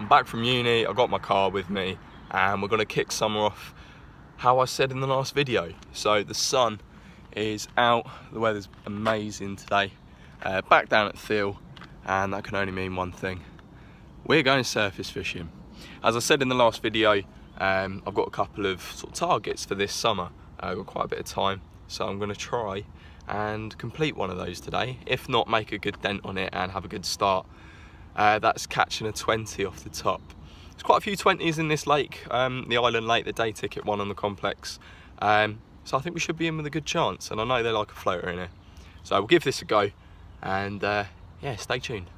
I'm back from uni, I got my car with me, and we're gonna kick summer off how I said in the last video. So the sun is out, the weather's amazing today. Back down at Theale, and that can only mean one thing. We're going surface fishing. As I said in the last video, I've got a couple of sort of targets for this summer. I've got quite a bit of time, so I'm gonna try and complete one of those today. If not, make a good dent on it and have a good start. That's catching a 20 off the top. There's quite a few 20s in this lake, the Island Lake, the day ticket one on the complex. So I think we should be in with a good chance, and I know they like a floater in here. So we'll give this a go, and yeah, stay tuned.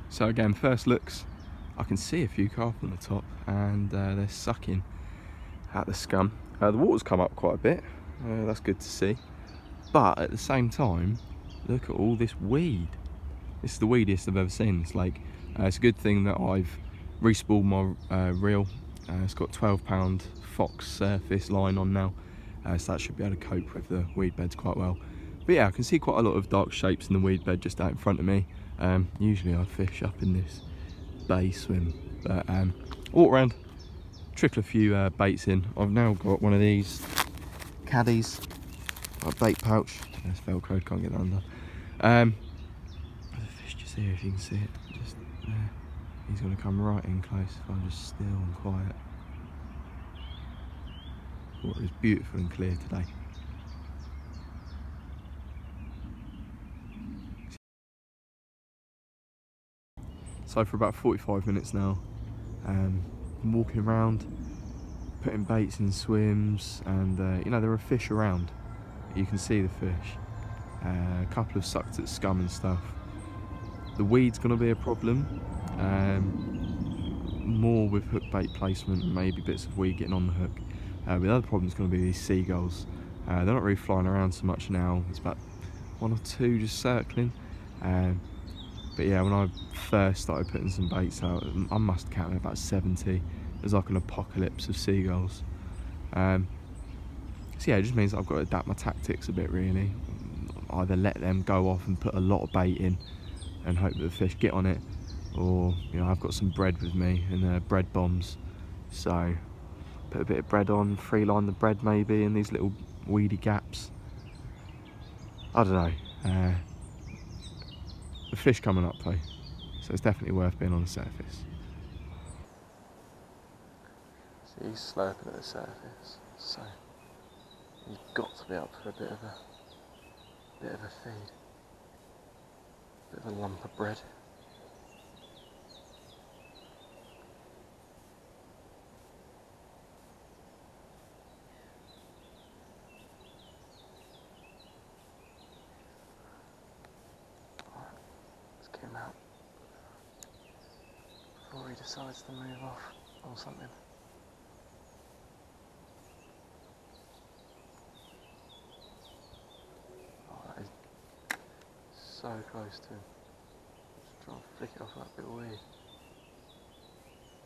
So again, first looks, I can see a few carp on the top, and they're sucking at the scum. The water's come up quite a bit, that's good to see. But at the same time, look at all this weed. This is the weediest I've ever seen in this lake. It's a good thing that I've respooled my reel. It's got 12-pound Fox surface line on now, so that should be able to cope with the weed beds quite well. But yeah, I can see quite a lot of dark shapes in the weed bed just out in front of me. Usually I fish up in this bay swim, but walk around, trickle a few baits in. I've now got one of these caddies, a bait pouch. That's velcroed, can't get that under. Here, if you can see it, just there. He's going to come right in close if I'm just still and quiet. Water is beautiful and clear today. So for about 45 minutes now, I'm walking around, putting baits in swims, and you know, there are fish around. You can see the fish. A couple have sucked at scum and stuff. The weed's going to be a problem, more with hook bait placement and maybe bits of weed getting on the hook. The other problem is going to be these seagulls. They're not really flying around so much now. There's about one or two just circling. But yeah, when I first started putting some baits out, I must count about 70. There's like an apocalypse of seagulls. So yeah, it just means I've got to adapt my tactics a bit really. Either let them go off and put a lot of bait in and hope that the fish get on it, or you know, I've got some bread with me and bread bombs, so put a bit of bread on, free line the bread maybe in these little weedy gaps. I don't know. The fish coming up though, so it's definitely worth being on the surface. So he's slurping at the surface, so you've got to be up for a bit of a feed. Bit of a lump of bread. Alright, let's get him out before he decides to move off or something. So close to him. Just try and flick it off that bit of weed.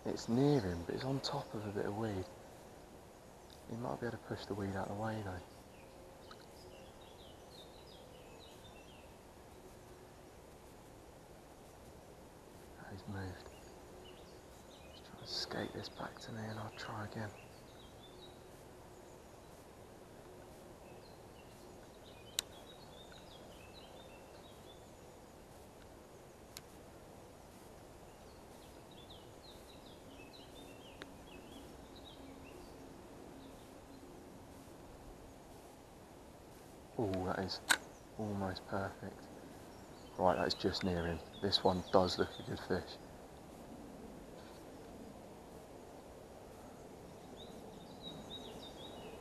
It's near him, but it's on top of a bit of weed. He might be able to push the weed out of the way though. He's moved. Just try and skate this back to me and I'll try again. Oh, that is almost perfect. Right, that's just near him. This one does look a good fish.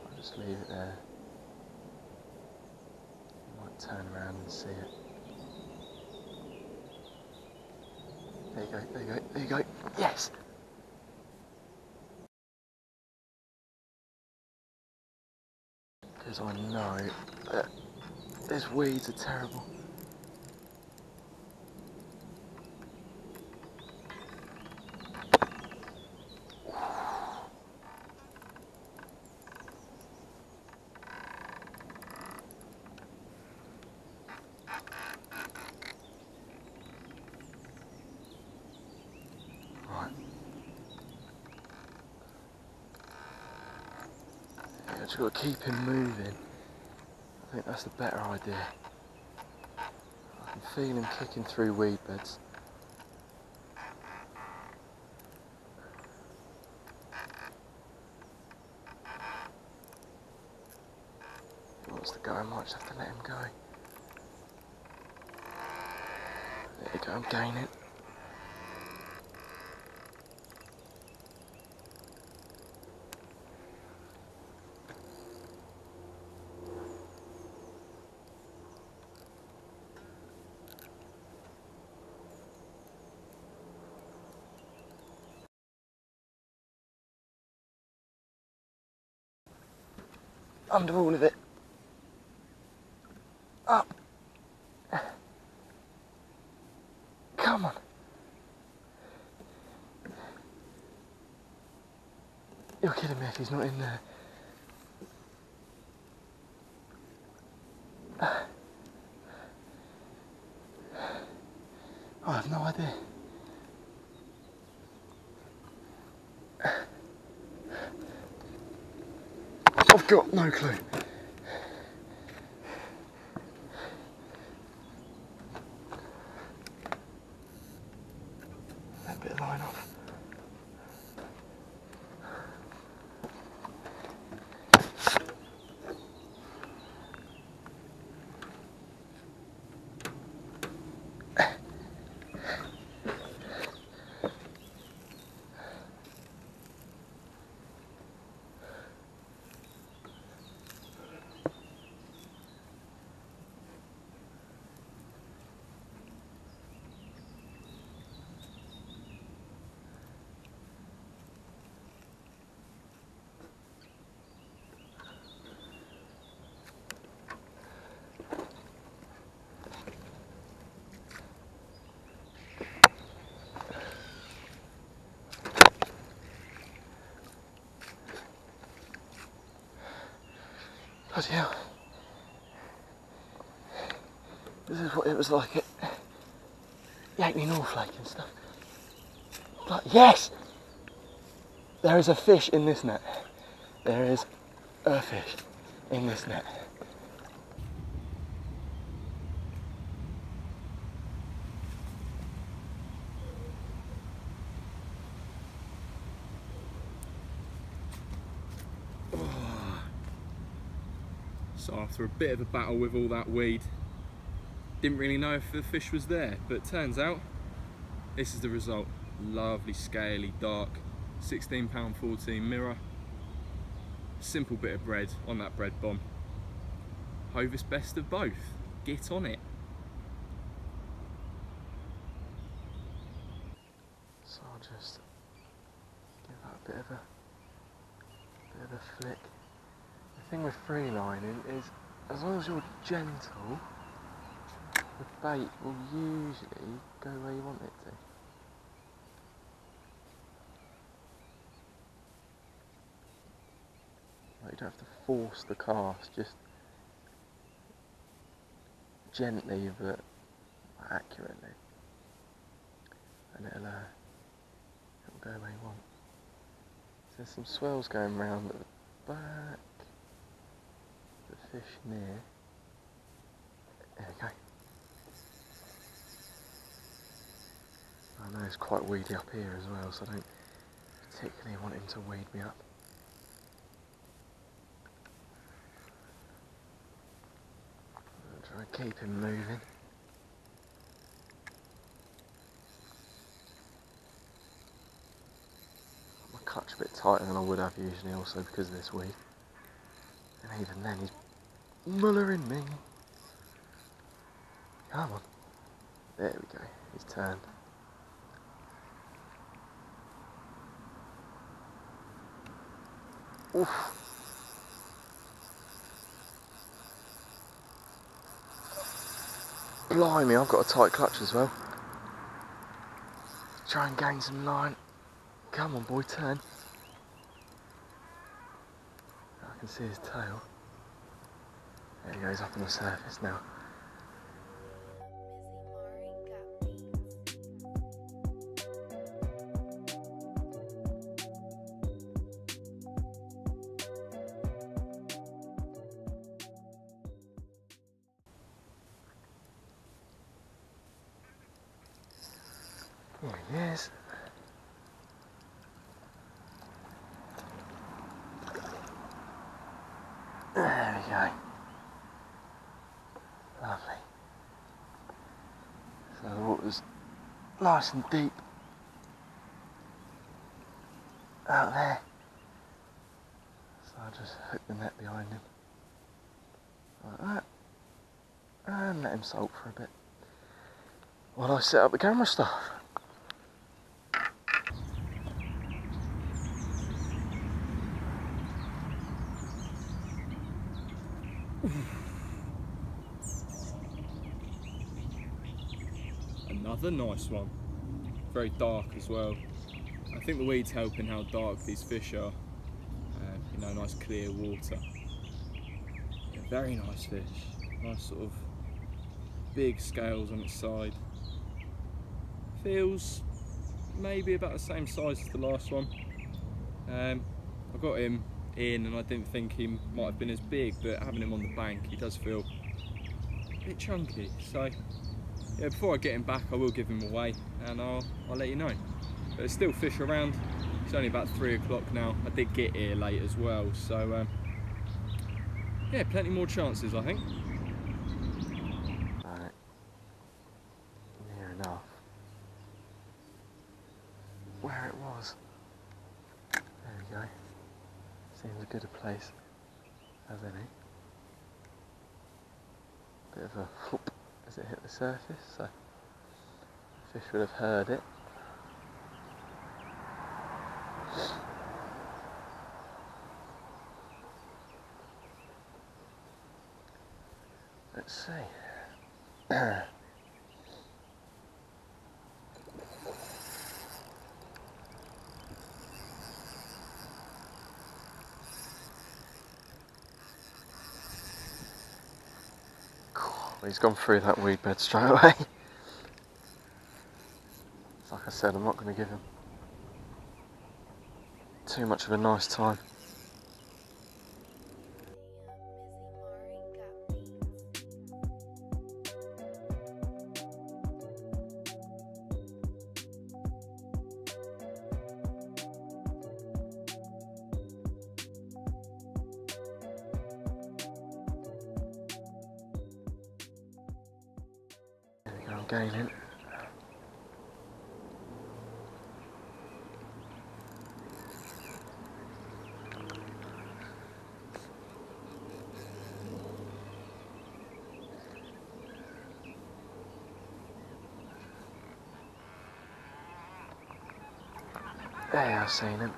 I'll just leave it there. You might turn around and see it. There you go, there you go, there you go. Yes! Because I know that these weeds are terrible. Just got to keep him moving. I think that's the better idea. I can feel him kicking through weed beds. If he wants to go, I might just have to let him go. There you go, I'm gaining. Under all of it. Up. Come on. You're kidding me if he's not in there. I have no idea. I've got no clue. That bit of line off. Bloody hell. This is what it was like at Yankney North Lake and stuff. But yes! There is a fish in this net. There is a fish in this net. So after a bit of a battle with all that weed, didn't really know if the fish was there, but turns out this is the result. Lovely, scaly, dark, 16 pound 14 mirror. Simple bit of bread on that bread bomb. Hovis best of both. Get on it. So I'll just give that a bit of a flick. The thing with free lining is, as long as you're gentle, the bait will usually go where you want it to. Like, you don't have to force the cast, just gently but accurately, and it'll go where you want. So there's some swells going round at the back. The fish near. There we go. I know it's quite weedy up here as well, so I don't particularly want him to weed me up. I'm trying to keep him moving. My clutch a bit tighter than I would have usually, also because of this weed. And even then he's mullering me. Come on. There we go, he's turned. Oof. Blimey, I've got a tight clutch as well. Try and gain some line. Come on boy, turn. I can see his tail. There he goes up on the surface now. Here he is. There we go. Lovely. So the water's nice and deep out there. So I'll just hook the net behind him like that and let him sulk for a bit while I set up the camera stuff. Another nice one. Very dark as well. I think the weed's helping how dark these fish are. You know, nice clear water. Yeah, very nice fish. Nice sort of big scales on its side. Feels maybe about the same size as the last one. I got him in and I didn't think he might have been as big, but having him on the bank, he does feel a bit chunky. So yeah, before I get him back, I will give him away and I'll let you know. But there's still fish around. It's only about 3 o'clock now. I did get here late as well, so yeah, plenty more chances, I think. Right, near enough. Where it was. There we go. Seems as good a place as any. Bit of a whoop as it hit the surface, so the fish would have heard it. Let's see. He's gone through that weed bed straight away. Like I said, I'm not going to give him too much of a nice time. There we go, I'm gaining. There, I've seen him.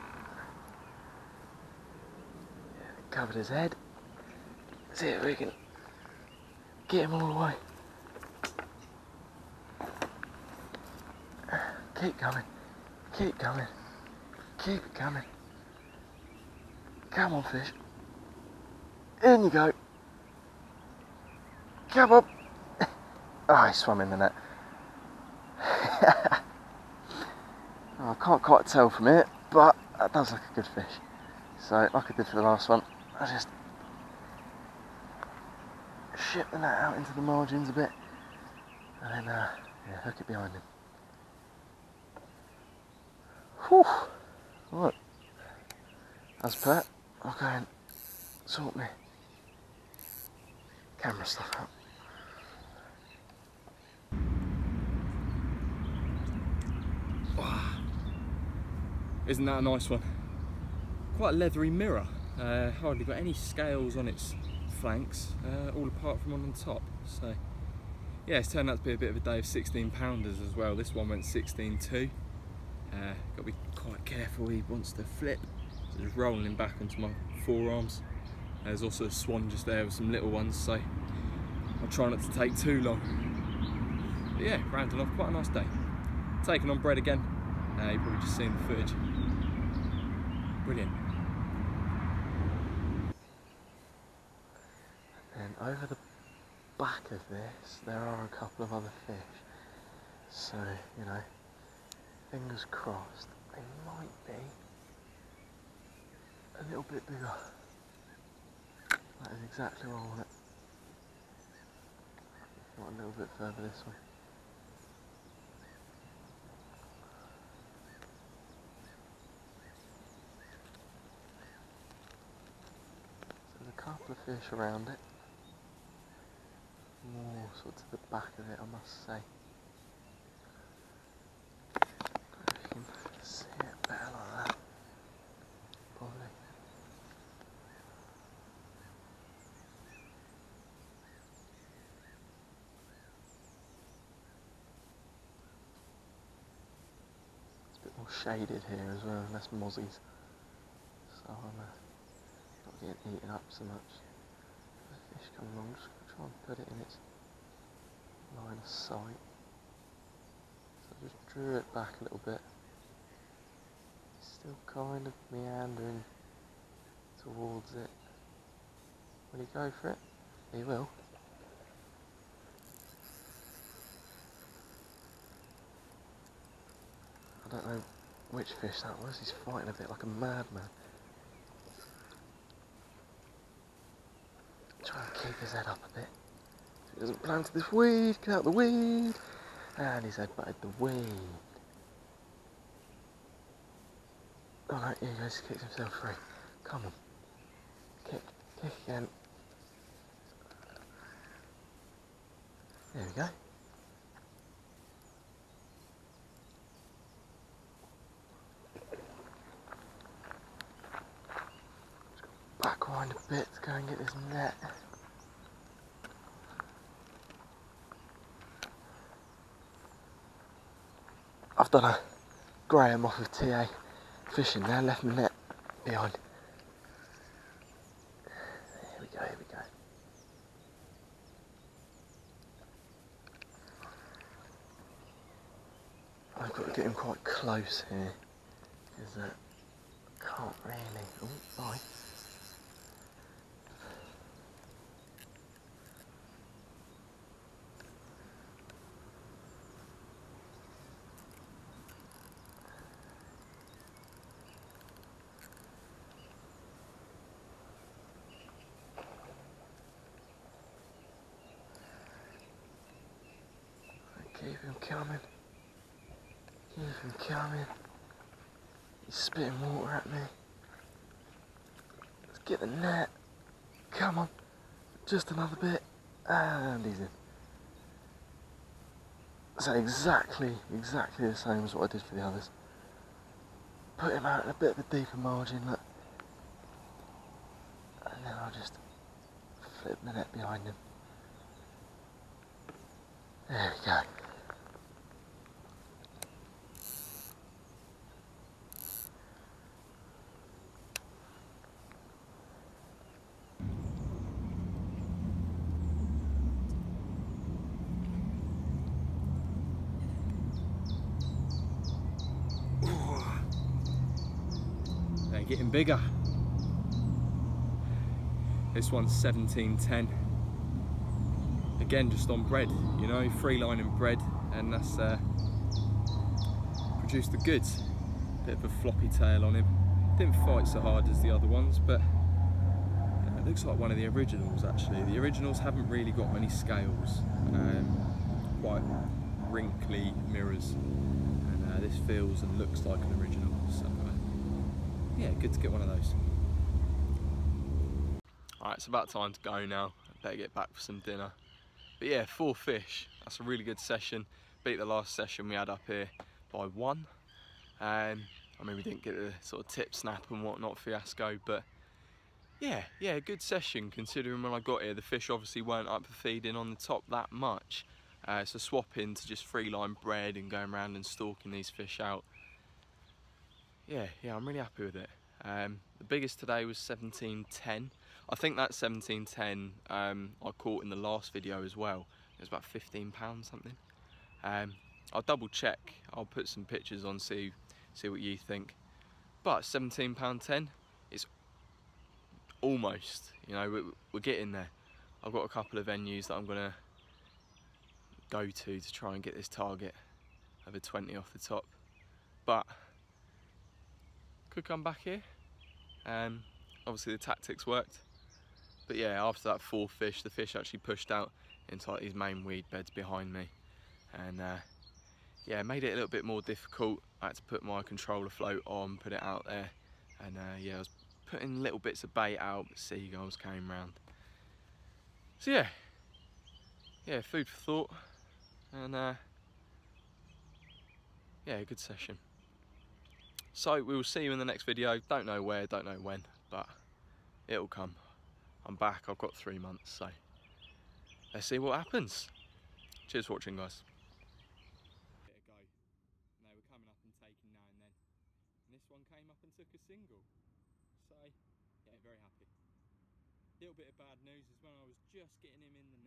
Covered his head. See if we can get him all the way. Keep coming. Keep coming. Keep it coming. Come on, fish. In you go. Come on. Oh, he swam in the net. Oh, I can't quite tell from it, but that does look a good fish. So, like I did for the last one, I just ship the net out into the margins a bit, and then yeah, hook it behind him. Whew. Right. As per, I'll go and sort my camera stuff out. Isn't that a nice one? Quite a leathery mirror. Hardly got any scales on its flanks, all apart from on the top. So yeah, it's turned out to be a bit of a day of 16-pounders as well. This one went 16.2. Got to be quite careful, he wants to flip. So just rolling him back onto my forearms. There's also a swan just there with some little ones, so I'll try not to take too long. But yeah, rounding off, quite a nice day. Taking on bread again. You've probably just seen the footage. Brilliant. And over the back of this, there are a couple of other fish. So, you know, fingers crossed, they might be a little bit bigger. That is exactly what I want it. Not a little bit further this way. fish around it. More sort of to the back of it, I must say. Don't know if you can see it better like that. Probably. It's a bit more shaded here as well, less mozzies. So I'm not getting eaten up so much. The fish come along, just going to try and put it in its line of sight. So I just drew it back a little bit. It's still kind of meandering towards it. Will he go for it? He will. I don't know which fish that was, he's fighting a bit like a madman. Try and keep his head up a bit. So he doesn't blow into this weed, get out the weed! And his head butted the weed. Alright, here he goes, he kicks himself free. Come on. Kick again. There we go. Backwind a bit to go and get this net. I've done a Graham off of Theale fishing now, left my net behind. Here we go, here we go. I've got to get him quite close here, because I can't really. Oh, bye. Keep him coming. Keep him coming. He's spitting water at me. Let's get the net. Come on. Just another bit. And he's in. So exactly the same as what I did for the others. Put him out in a bit of a deeper margin, look. And then I'll just flip the net behind him. There we go. They're getting bigger. This one's 1710. Again, just on bread, you know, free line and bread, and that's produced the goods. Bit of a floppy tail on him. Didn't fight so hard as the other ones, but it looks like one of the originals actually. The originals haven't really got many scales, quite wrinkly mirrors, and this feels and looks like an original. So yeah, good to get one of those. Alright, it's about time to go now. I better get back for some dinner. But yeah, 4 fish. That's a really good session. Beat the last session we had up here by 1. I mean, we didn't get the sort of tip snap and whatnot fiasco, but yeah, good session considering when I got here the fish obviously weren't up for feeding on the top that much. So swapping to just free line bread and going around and stalking these fish out. Yeah, I'm really happy with it. The biggest today was 1710. I think that 1710 I caught in the last video as well. It was about £15 something. I'll double check. I'll put some pictures on, see what you think. But £17.10 is almost, you know, we're getting there. I've got a couple of venues that I'm gonna go to try and get this target of a 20 off the top. But could come back here. Obviously the tactics worked, but yeah, after that 4 fish, the fish actually pushed out into like these main weed beds behind me, and yeah, it made it a little bit more difficult. I had to put my controller float on, put it out there, and yeah, I was putting little bits of bait out, but seagulls came round. So yeah, food for thought, and yeah, good session. So we will see you in the next video. Don't know where, don't know when, but it'll come. I'm back, I've got 3 months, so let's see what happens. Cheers for watching, guys. Bit of go. And they were coming up and taking now and then. And this one came up and took a single. So yeah, very happy. Little bit of bad news is when I was just getting him in the